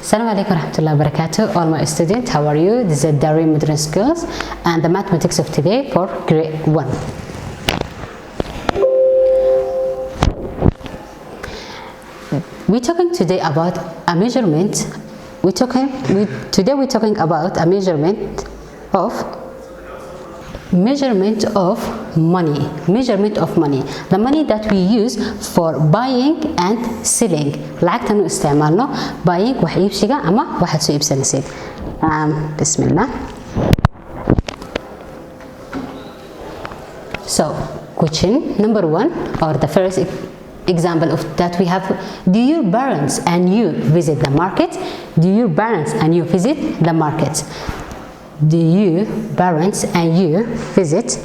Assalamu alaikum warahmatullahi wabarakatuh. All my students, how are you? This is Al-Dareyn Modern Skills and the mathematics of today for grade 1. We're talking today about a measurement. Today we're talking about a measurement of money. The money that we use for buying and selling. lacagtan u isticmaalno buying wax iibsiga ama waxaad soo iibsanaysid. Bismillah. So, question number 1, or the first example of that we have: do your parents and you visit the market? Do your parents and you visit the market? Do your parents and you visit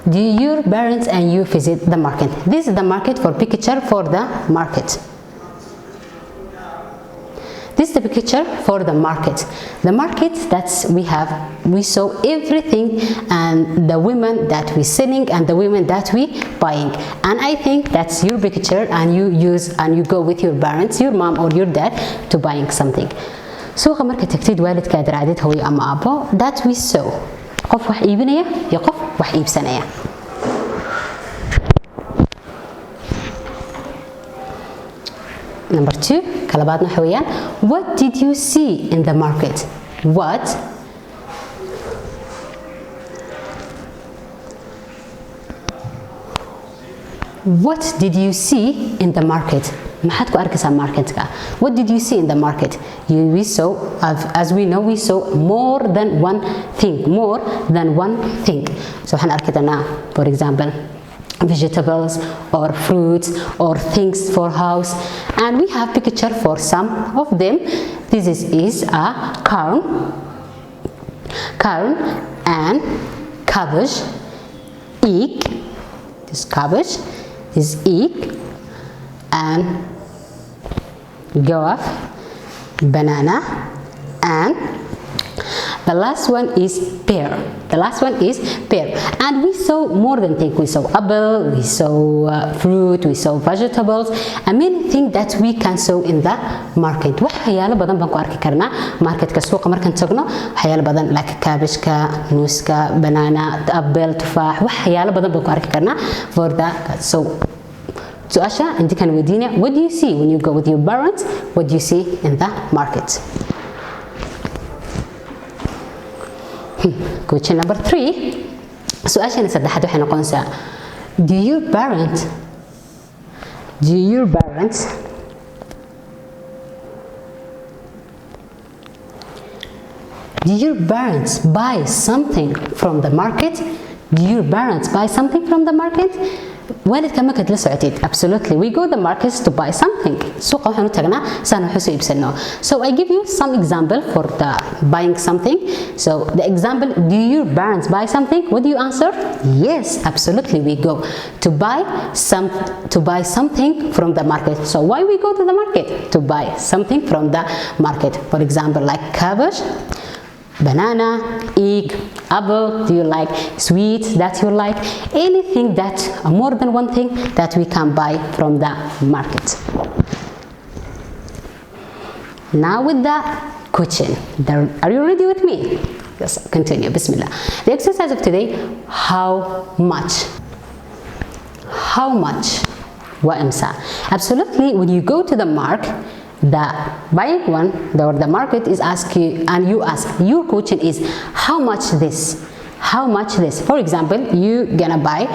Do your parents and you visit the market? This is the market for picture for the market. This is the picture for the market. The market that we saw everything, and the women that we selling and the women that we buying. And I think that's your picture, and you go with your parents, your mom or your dad, to buying something. سوق marka tagtid waalidkaad raadid hooyo ama aabo, that we saw qof wax iibinaya iyo qof wax iibsanaya. Number 2, kalabaadna waxa weeyaan, what did you see in the market? What did you see in the market? maxaad ku arkaysaa marketka? What did you see in the market? We saw, as we know, we saw more than one thing. So waxaan arki doonaa, for example, vegetables or fruits or things for house, and we have picture for some of them. This is a corn and cabbage, egg. This cabbage is egg, and guava, banana, and the last one is pear. And we saw more than things. We saw apple, we saw fruit, we saw vegetables, and many things that we can saw in the market. waxyaalo badan baan ku arki karnaa marketka. suuqa markaan tagno waxyaalo badan like cabbage-ka, muuska, banana, apple, tufaax, waxyaalo badan baan ku arki karnaa for that. So su'aasha inta kan weydiinaya, what do you see when you go with your parents? What do you see in the market? Question number 3, su'aashana saddexaad waxay noqonaysaa, do your parents buy something from the market? Do your parents buy something from the market? waalidka markaad la socotid, absolutely we go the markets to buy something. suuqa waxaan u tagnaa saan wax soo iibsano. So I give you some example for the buying something. So the example, do your parents buy something? What do you answer? Yes, absolutely we go to buy something from the market. So why we go to the market? To buy something from the market. For example, like cabbage, banana, egg, apple. Do you like sweets that you like? Anything that more than one thing that we can buy from the market. Now with the question, are you ready with me? Yes, continue. Bismillah. The exercise of today: how much? وامسا. Absolutely, when you go to the market, the buying one or the market is asking, and you ask, your question is how much this. For example, you gonna buy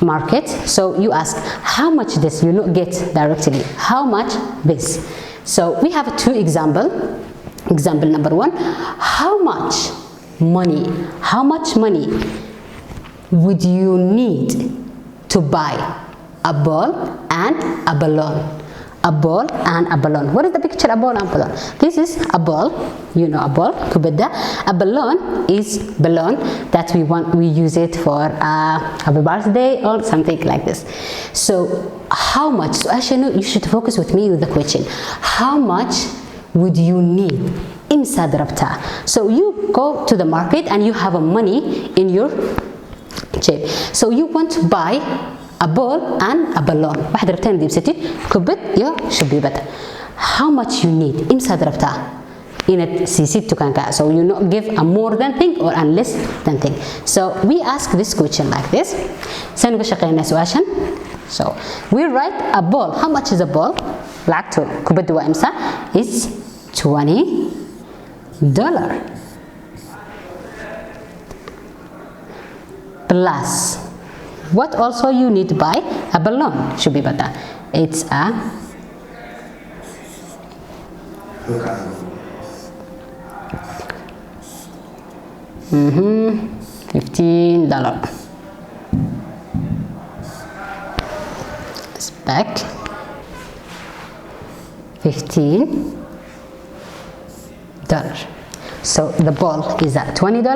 market, so you ask how much this. You not get directly how much this. So we have 2 example. Example number 1, how much money would you need to buy a ball and a balloon? What is the picture? A ball and a balloon. This is a ball, you know, a ball, kubadda. A balloon is balloon that we use it for happy birthday or something like this. So how much? So actually you should focus with me with the question. How much would you need? Imsa darabta. So you go to the market and you have a money in your check. So you want to buy a ball and a balloon. واحد ربطين دي بستي كبت يا شبيبة. How much you need? إمساد ربطها. In it سيسيت تكانك. So you not give a more than thing or a less than thing. So we ask this question like this. سنقول شقينا سؤاشن. So we write a ball. How much is a ball? لعكتو كبت وإمسا is $20. Plus what also you need to buy a balloon should be better. It's a $15. It's back. $15. So the ball is at $20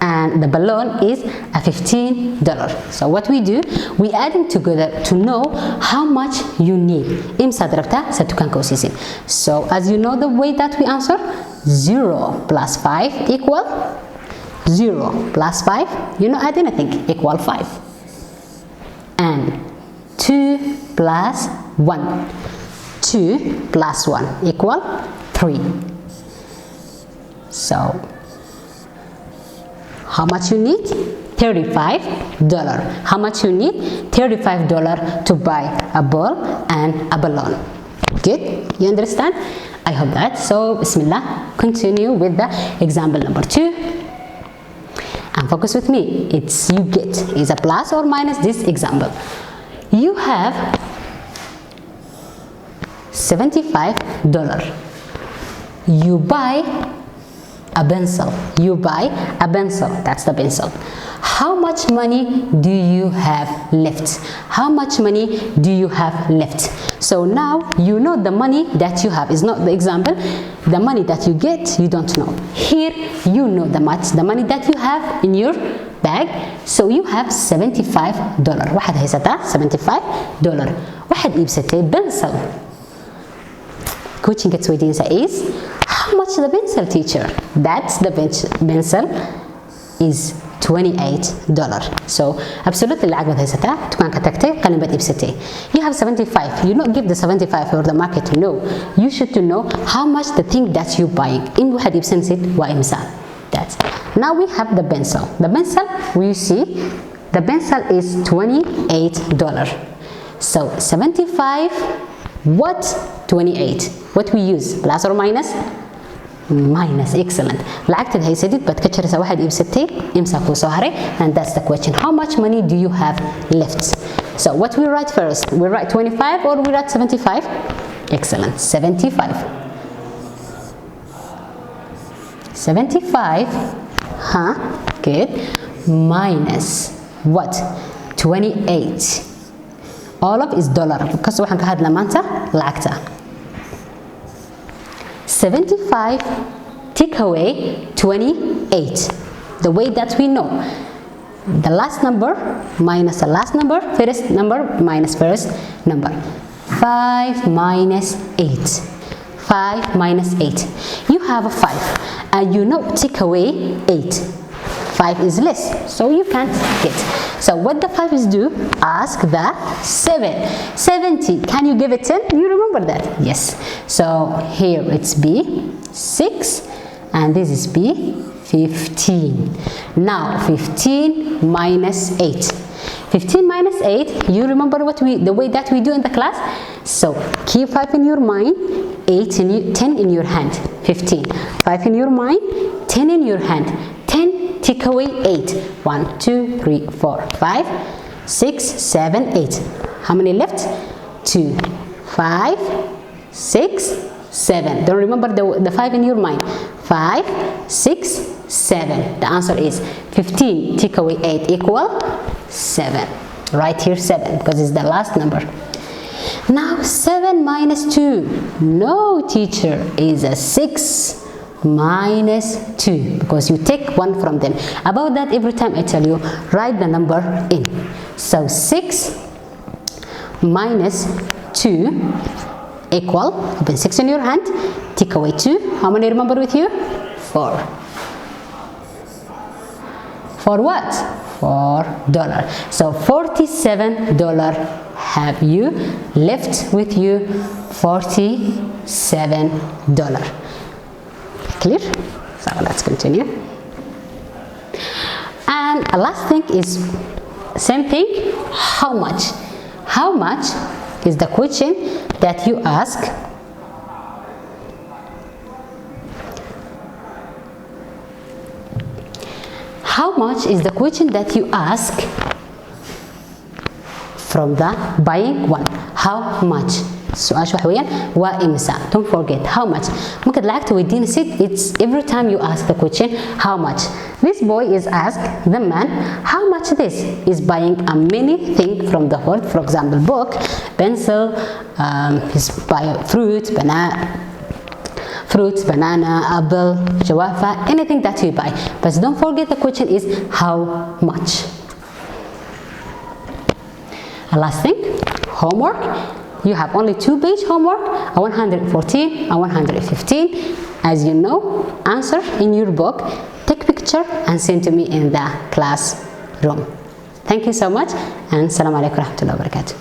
and the balloon is at $15. So what we do, we add them together to know how much you need. So as you know the way that we answer, 0 plus 5 equal 0 plus 5, you not add anything, equal 5. And 2 plus 1, 2 plus 1 equal 3. So how much you need? $35. How much you need? $35 to buy a ball and a balloon. Good? You understand? I hope that. So Bismillah, continue with the example number 2. And focus with me. It's you get is a plus or minus this example. You have $75. You buy a pencil. You buy a pencil. That's the pencil. How much money do you have left? How much money do you have left? So now you know the money that you have is not the example. The money that you get, you don't know. Here you know the money that you have in your bag. So you have $75. واحد هيستا $75. واحد يبسته pencil. Coaching at Sweden is how much the pencil, teacher? That's the pencil is $28. So absolutely العقد هيستا تكون كتكتي قلنا بتبسته. You have 75. You not give the 75 for the market. No. You should to know how much the thing that you buying. إن واحد يبسنسيت وإمسا. That's. Now we have the pencil. The pencil we see the pencil is $28. So 75. What? 28. What we use? Plus or minus? Minus. Excellent. العقد هيسدد بتكتشر سوا واحد يبستي إمسكوا صهري and that's the question. How much money do you have left? So what we write first? We write 25 or we write 75? Excellent. 75. 75. Huh? Good. Minus what? 28. all of is dollar because waxaan ka hadlaa maanta lacagta 75 take away 28 the way that we know the last number minus the last number first number minus first number 5 minus 8 5 minus 8 you have a 5 and you know take away 8 5 is less so you can't get so what the 5 is do ask the 70 can you give it 10 you remember that yes so here it's B 6 and this is B 15 now 15 minus 8 15 minus 8 you remember what the way that we do in the class so keep 5 in your mind 8 in 10 in your hand 15 5 in your mind 10 in your hand 10 take away 8 1 2 3 4 5 6 7 8 how many left 2 5 6 7 don't remember the 5 in your mind 5 6 7 the answer is 15 take away 8 equal 7 right here 7 because it's the last number now 7 minus 2 no teacher is a 6 minus 2 because you take one from them about that every time I tell you write the number in so 6 minus 2 equal open 6 in your hand take away 2 how many remember with you 4 for what $4. So $47 have you left with you. $47. Clear? So let's continue. And the last thing is same thing. How much? How much is the question that you ask. How much is the question that you ask from the buying one. How much? السؤال شو حويا وإمسا. Don't forget how much. ممكن لعك ودينا ست. It's every time you ask the question how much. This boy is asked the man how much this is buying a many thing from the hall. For example, book, pencil, his fruits, banana, apple, jawfa, anything that you buy. But don't forget the question is how much. And last thing, homework. You have only 2-page homework, a 114, a 115. As you know, answer in your book, take picture and send to me in the classroom. Thank you so much, and Assalamu alaikum wa rahmatullahi wa barakatuh.